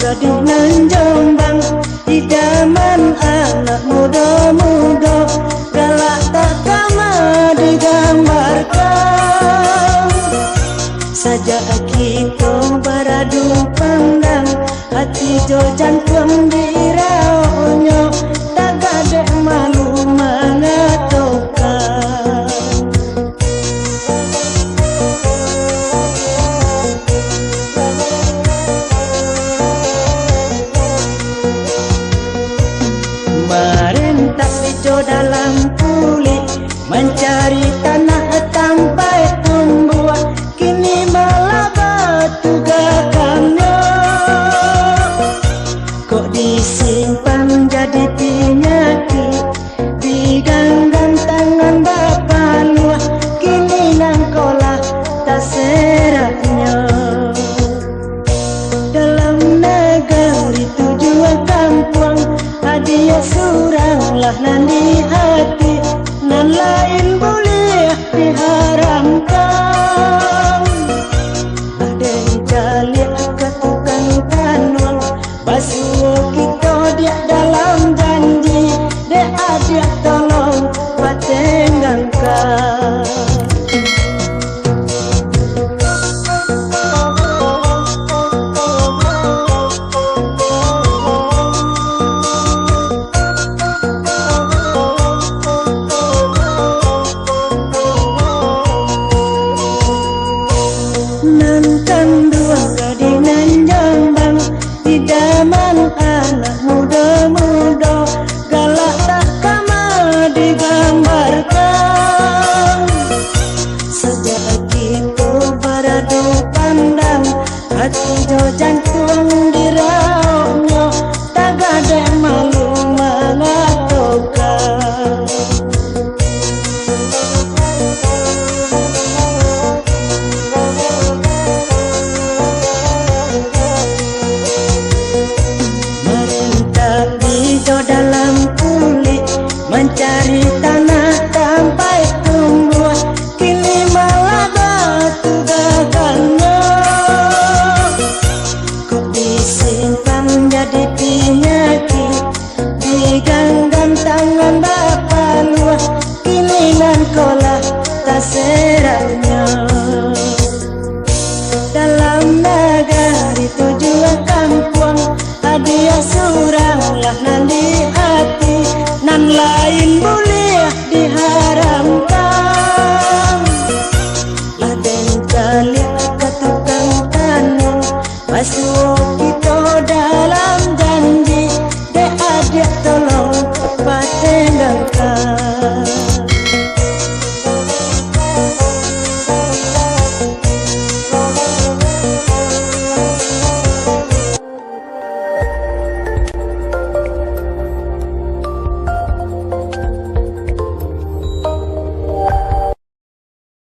gadis nan Jombang, idaman anak muda-muda, galak tak kama digambarkan. Sajak kita beradu pandang, hati jo jantung diraonyo, tak gadek malu mengatakan. Merentah pijo dalam kulit, mencari tanah sampai tumbuh, kini malah batu gagamnya. Kok disimpan jadi penyakit, diganggang tangan bapa luah, kini nangkolah tak seraknya. Dalam negeri tujuan kampung, hadiah suranglah nan di hati, nan lain boleh diharamkan. Ada jalik ke tukang tanwang, basuh kita dia dalam janji, dia ada tolong patengangkan. Nantan dua gadis nan Jombang, idaman anak muda-muda, galak tak kama digambarkan. Sejak kita beradu pandang, hati jo jantung diraonyo, tak gadek malu mengatakan. Dalam kulit, mencari tanah sampai tumbuh, kini malah batu gagalnya. Kok disimpan jadi penyakit, diganggang tangan bapa luah, kini nangkolah tak seraknya. Dalam negeri tujuan kampung, hadiah suranglah nan di hati, nan lain boleh diharamkan. Laden jalik ke tukang tanam, basuh kita dalam janji, dia ada tolong